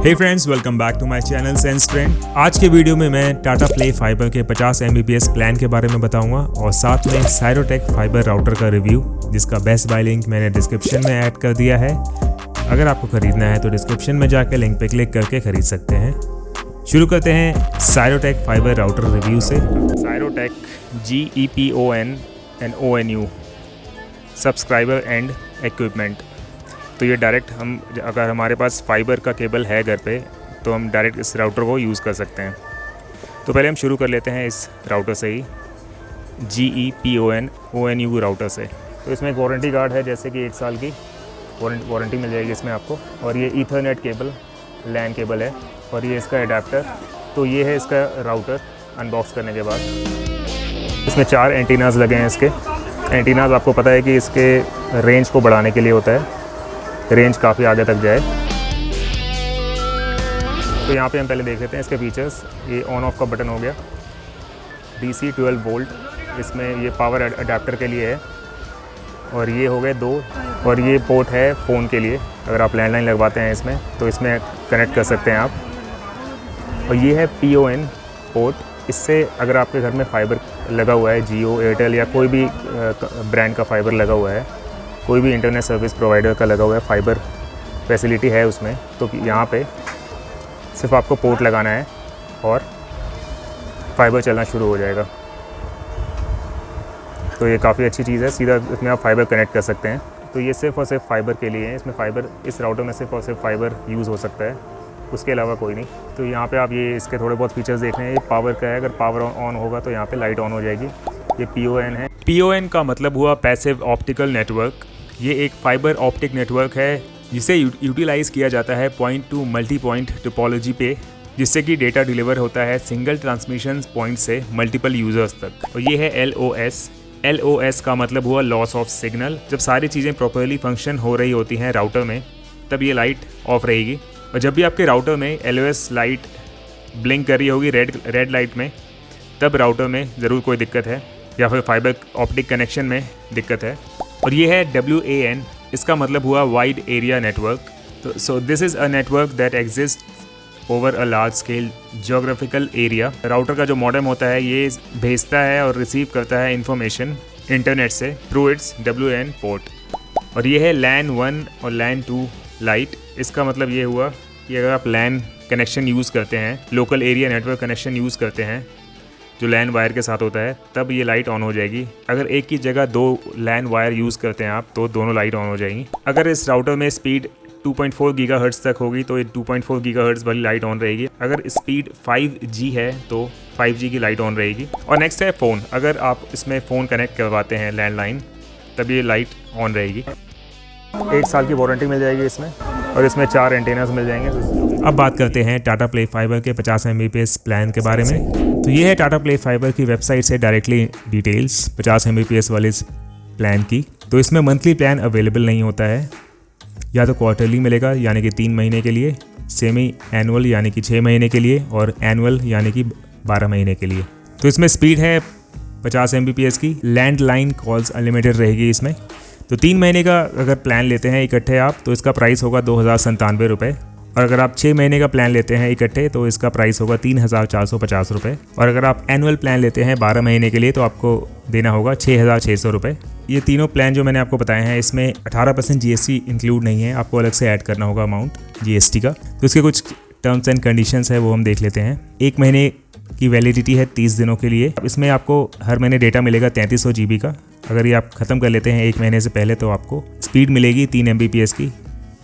Hey friends, welcome back to my channel Sense Trend. आज के video में मैं टाटा प्ले फाइबर के 50 Mbps प्लान के बारे में बताऊंगा और साथ में साइरोटेक फाइबर राउटर का रिव्यू, जिसका बेस्ट बाय लिंक मैंने डिस्क्रिप्शन में ऐड कर दिया है। अगर आपको खरीदना है तो डिस्क्रिप्शन में जाकर लिंक पे क्लिक करके खरीद सकते हैं। शुरू करते हैं साइरोटेक फाइबर राउटर रिव्यू से। साइरोटेक GEPON सब्सक्राइबर एंड इक्विपमेंट। तो ये डायरेक्ट हम, अगर हमारे पास फाइबर का केबल है घर पे, तो हम डायरेक्ट इस राउटर को यूज़ कर सकते हैं। तो पहले हम शुरू कर लेते हैं इस राउटर से ही, GEPON राउटर से। तो इसमें एक वारंटी कार्ड है, जैसे कि 1 साल की वारंटी मिल जाएगी इसमें आपको। और ये ईथरनेट केबल, लैन केबल है, और ये इसका एडाप्टर। तो ये है इसका राउटर अनबॉक्स करने के बाद। इसमें 4 एंटीनाज लगे हैं। इसके एंटीनाज आपको पता है कि इसके रेंज को बढ़ाने के लिए होता है, रेंज काफ़ी आगे तक जाए। तो यहाँ पे हम पहले देख लेते हैं इसके फीचर्स। ये ऑन ऑफ का बटन हो गया, DC 12 वोल्ट, इसमें ये पावर अडाप्टर के लिए है। और ये हो गए 2, और ये पोर्ट है फ़ोन के लिए। अगर आप लैंडलाइन लगवाते हैं इसमें, तो इसमें कनेक्ट कर सकते हैं आप। और ये है PON पोर्ट। इससे अगर आपके घर में फाइबर लगा हुआ है, जियो, एयरटेल या कोई भी ब्रांड का फाइबर लगा हुआ है, कोई भी इंटरनेट सर्विस प्रोवाइडर का लगा हुआ है, फाइबर फैसिलिटी है उसमें, तो यहाँ पे सिर्फ आपको पोर्ट लगाना है और फाइबर चलना शुरू हो जाएगा। तो ये काफ़ी अच्छी चीज़ है, सीधा इसमें आप फाइबर कनेक्ट कर सकते हैं। तो ये सिर्फ और सिर्फ फाइबर के लिए है। इसमें फाइबर, इस राउटर में सिर्फ और सिर्फ फाइबर यूज़ हो सकता है, उसके अलावा कोई नहीं। तो यहाँ पे आप ये इसके थोड़े बहुत फीचर्स देख रहे हैं। ये पावर का है, अगर पावर ऑन होगा तो यहाँ पे लाइट ऑन हो जाएगी। ये PON है। PON का मतलब हुआ पैसिव ऑप्टिकल नेटवर्क। ये एक फाइबर ऑप्टिक नेटवर्क है जिसे यूटिलाइज़ किया जाता है point two multi point topology पे, जिससे कि डेटा डिलीवर होता है सिंगल ट्रांसमिशन पॉइंट से मल्टीपल यूज़र्स तक। और ये है LOS। LOS का मतलब हुआ लॉस ऑफ सिग्नल। जब सारी चीज़ें प्रॉपरली फंक्शन हो रही होती हैं राउटर में, तब ये लाइट ऑफ रहेगी। और जब भी आपके राउटर में LOS लाइट ब्लिंक कर रही होगी रेड लाइट में, तब राउटर में ज़रूर कोई दिक्कत है, या फिर फाइबर ऑप्टिक कनेक्शन में दिक्कत है। और ये है WAN। इसका मतलब हुआ वाइड एरिया नेटवर्क। तो so this is a network that exist over a large scale geographical area. Router का जो मॉडेम होता है, ये भेजता है और रिसीव करता है इंफॉर्मेशन इंटरनेट से थ्रू इट्स WAN पोर्ट। और ये है LAN 1 और LAN 2 लाइट। इसका मतलब ये हुआ कि अगर आप LAN कनेक्शन यूज़ करते हैं, local area network connection use करते हैं जो LAN वायर के साथ होता है, तब ये लाइट ऑन हो जाएगी। अगर एक की जगह 2 LAN वायर यूज़ करते हैं आप, तो दोनों लाइट ऑन हो जाएंगी। अगर इस राउटर में स्पीड 2.4 GHz तक होगी, तो ये 2.4 GHz वाली लाइट ऑन रहेगी। अगर स्पीड 5G है, तो 5G की लाइट ऑन रहेगी। और नेक्स्ट है फ़ोन। अगर आप इसमें फ़ोन कनेक्ट करवाते हैं लैंडलाइन, तब ये लाइट ऑन रहेगी। 1 साल की वारंटी मिल जाएगी इसमें, और इसमें 4 एंटेनास मिल जाएंगे। अब बात करते हैं टाटा प्ले फाइबर के 50 Mbps प्लान के बारे में। तो ये है टाटा प्ले फाइबर की वेबसाइट से डायरेक्टली डिटेल्स 50 Mbps वाले इस प्लान की। तो इसमें मंथली प्लान अवेलेबल नहीं होता है, या तो क्वार्टरली मिलेगा यानी कि 3 महीने के लिए, सेमी एनुअल यानी कि 6 महीने के लिए, और एनुअल यानी कि 12 महीने के लिए। तो इसमें स्पीड है 50 Mbps की। लैंडलाइन कॉल्स अनलिमिटेड रहेगी इसमें। तो 3 महीने का अगर प्लान लेते हैं इकट्ठे आप, तो इसका प्राइस होगा 2097 रुपये। और अगर आप 6 महीने का प्लान लेते हैं इकट्ठे, तो इसका प्राइस होगा 3450 रुपये। और अगर आप एनुअल प्लान लेते हैं 12 महीने के लिए, तो आपको देना होगा 6600 रुपये। ये तीनों प्लान जो मैंने आपको बताए हैं, इसमें 18% GST इंक्लूड नहीं है, आपको अलग से ऐड करना होगा अमाउंट GST का। तो इसके कुछ टर्म्स एंड कंडीशंस है, वो हम देख लेते हैं। 1 महीने की वैलिडिटी है 30 दिनों के लिए। इसमें आपको हर महीने डेटा मिलेगा 3300 GB का। अगर ये आप ख़त्म कर लेते हैं 1 महीने से पहले, तो आपको स्पीड मिलेगी 3 Mbps की।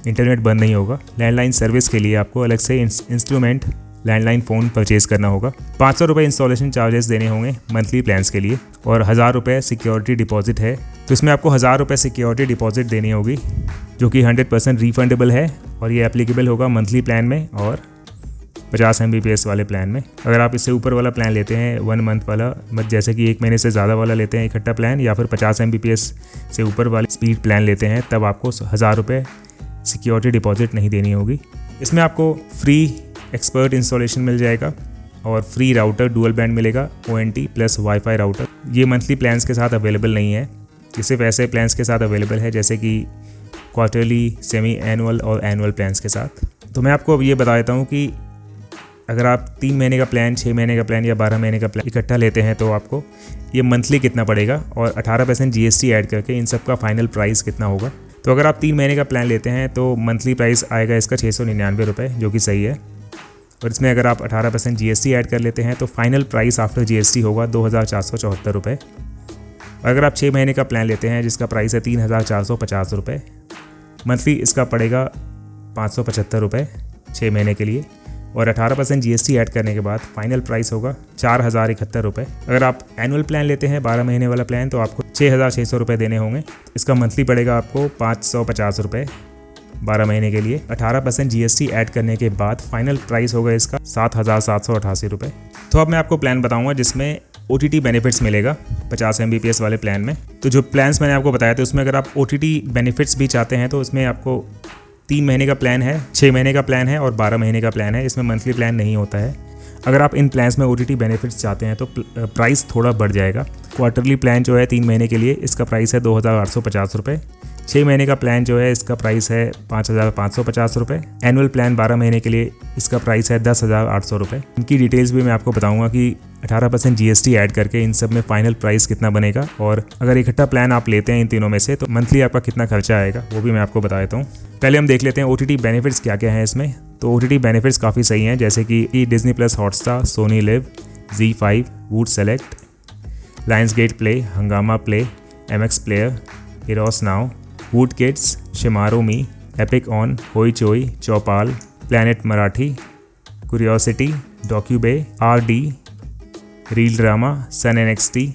इंटरनेट बंद नहीं होगा। लैंडलाइन सर्विस के लिए आपको अलग से इंस्ट्रूमेंट लैंडलाइन फ़ोन परचेज करना होगा। 500 रुपये इंस्टॉलेशन चार्जेस देने होंगे मंथली प्लान्स के लिए, और 1000 रुपये सिक्योरिटी डिपॉजिट है। तो इसमें आपको 1000 रुपये सिक्योरिटी डिपॉजिट देनी होगी, जो कि 100% रिफंडेबल है, और ये एप्लीकेबल होगा मंथली प्लान में और 50 Mbps वाले प्लान में। अगर आप इससे ऊपर वाला प्लान लेते हैं, 1 मंथ वाला, जैसे कि 1 महीने से ज़्यादा वाला लेते हैं इकट्ठा प्लान, या फिर 50 Mbps से ऊपर वाली स्पीड प्लान लेते हैं, तब आपको 1000 रुपये सिक्योरिटी डिपॉजिट नहीं देनी होगी। इसमें आपको फ्री एक्सपर्ट इंस्टॉलेशन मिल जाएगा, और फ्री राउटर डुअल बैंड मिलेगा, ONT प्लस वाईफाई राउटर। ये मंथली प्लान्स के साथ अवेलेबल नहीं है, ये सिर्फ ऐसे प्लान्स के साथ अवेलेबल है जैसे कि क्वार्टरली, सेमी एनुअल और एनुअल प्लान्स के साथ। तो मैं आपको अब ये बता देता हूँ कि अगर आप 3 महीने का प्लान, 6 महीने का प्लान या 12 महीने का प्लान इकट्ठा लेते हैं तो आपको ये मंथली कितना पड़ेगा और 18% GST ऐड करके इन सब का फाइनल प्राइस कितना होगा। तो अगर आप 3 महीने का प्लान लेते हैं तो मंथली प्राइस आएगा इसका 699 रुपये, जो कि सही है। और इसमें अगर आप 18% GST ऐड कर लेते हैं तो फाइनल प्राइस आफ्टर GST होगा 2474 रुपये। अगर आप 6 महीने का प्लान लेते हैं जिसका प्राइस है 3450 रुपये, मंथली इसका पड़ेगा 575 रुपये 6 महीने के लिए, और 18% GST ऐड करने के बाद फाइनल प्राइस होगा 4071 रुपये। अगर आप एनुअल प्लान लेते हैं 12 महीने वाला प्लान तो आपको 6600 रुपये देने होंगे। इसका मंथली पड़ेगा आपको 550 रुपये 12 महीने के लिए। 18% GST ऐड करने के बाद फाइनल प्राइस होगा इसका 7788 रुपये। तो अब मैं आपको प्लान बताऊँगा जिसमें OTT बेनिफिट्स मिलेगा 50 Mbps वाले प्लान में। तो जो प्लान्स मैंने आपको बताया था उसमें अगर आप OTT बेनिफिट्स भी चाहते हैं तो उसमें आपको 3 महीने का प्लान है, 6 महीने का प्लान है और 12 महीने का प्लान है। इसमें मंथली प्लान नहीं होता है। अगर आप इन प्लान्स में OTT बेनिफिट्स चाहते हैं तो प्राइस थोड़ा बढ़ जाएगा। क्वार्टरली प्लान जो है 3 महीने के लिए इसका प्राइस है 2850 रुपये। 6 महीने का प्लान जो है इसका प्राइस है 5550 रुपये। एनुअल प्लान 12 महीने के लिए इसका प्राइस है 10,800 रुपये। इनकी डिटेल्स भी मैं आपको बताऊंगा कि 18% GST ऐड करके इन सब में फाइनल प्राइस कितना बनेगा, और अगर इकट्ठा प्लान आप लेते हैं इन तीनों में से तो मंथली आपका कितना खर्चा आएगा वो भी मैं आपको बता देता हूँ। पहले हम देख लेते हैं OTT बेनिफिट्स क्या क्या हैं इसमें। तो OTT बेनिफिट्स काफ़ी सही हैं, जैसे कि Disney Plus Hotstar, Sony Liv, ZEE5, Voot Select, Lionsgate Play, Hungama Play, MX Player, Eros Now, Voot Kids, Shemaroo Me, Epic On, Hoichoi, Chaupal, Planet Marathi, Curiosity, DocuBay, RD, Reel Drama, Sun NXT,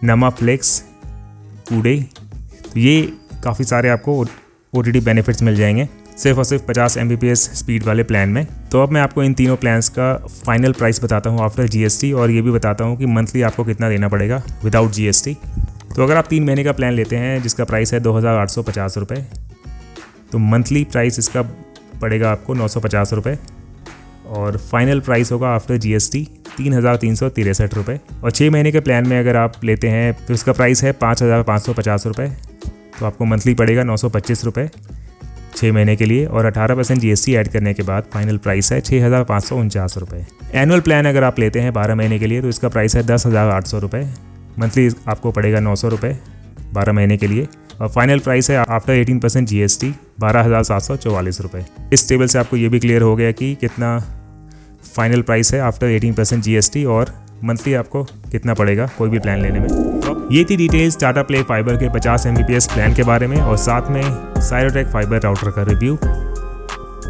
Nammaflix, Koode. तो ये काफ़ी सारे आपको OTT बेनिफिट्स मिल जाएंगे सिर्फ और सिर्फ 50 Mbps speed वाले प्लान में। तो अब मैं आपको इन तीनों प्लान्स का फाइनल प्राइस बताता हूँ आफ्टर GST, और ये भी बताता हूँ कि मंथली आपको कितना देना पड़ेगा विदाउट GST। तो अगर आप 3 महीने का प्लान लेते हैं जिसका प्राइस है 2850 रुपये, तो मंथली प्राइस इसका पड़ेगा आपको 950 रुपये, और फाइनल प्राइस होगा आफ्टर GST 3363 रुपये। और 6 महीने के प्लान में अगर आप लेते हैं तो इसका प्राइस है 5550 रुपये, तो आपको मंथली पड़ेगा 925 रुपये 6 महीने के लिए, और 18% GST ऐड करने के बाद फाइनल प्राइस है 6549 रुपये। एनुअल प्लान अगर आप लेते हैं 12 महीने के लिए तो इसका प्राइस है 10,800 रुपये, मंथली आपको पड़ेगा 900 रुपये 12 महीने के लिए, और फाइनल प्राइस है आफ्टर 18% GST 12,744 रुपये। इस टेबल से आपको ये भी क्लियर हो गया कि कितना फाइनल प्राइस है आफ्टर 18% GST और मंथली आपको कितना पड़ेगा कोई भी प्लान लेने में। तो ये थी डिटेल्स टाटा प्ले फाइबर के 50 Mbps प्लान के बारे में, और साथ में साइरोटेक फाइबर राउटर का रिव्यू,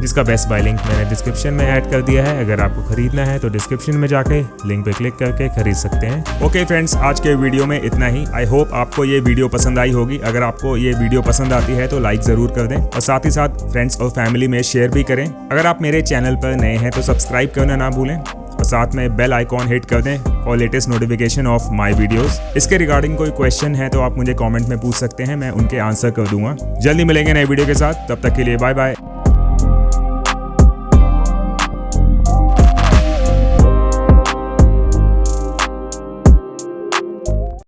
जिसका बेस्ट बाय लिंक मैंने डिस्क्रिप्शन में ऐड कर दिया है। अगर आपको खरीदना है तो डिस्क्रिप्शन में जाके लिंक पे क्लिक करके खरीद सकते हैं। ओके फ्रेंड्स, आज के वीडियो में इतना ही। आई होप आपको ये वीडियो पसंद आई होगी। अगर आपको ये वीडियो पसंद आती है तो लाइक ज़रूर कर दें, और साथ ही साथ फ्रेंड्स और फैमिली में शेयर भी करें। अगर आप मेरे चैनल पर नए हैं तो सब्सक्राइब करना ना भूलें, और साथ में बेल आइकॉन हिट कर दें और latest notification of my videos. इसके रिगार्डिंग कोई क्वेश्चन है तो आप मुझे कमेंट में पूछ सकते हैं, मैं उनके आंसर कर दूंगा। जल्दी मिलेंगे नए वीडियो के साथ, तब तक के लिए बाय बाय।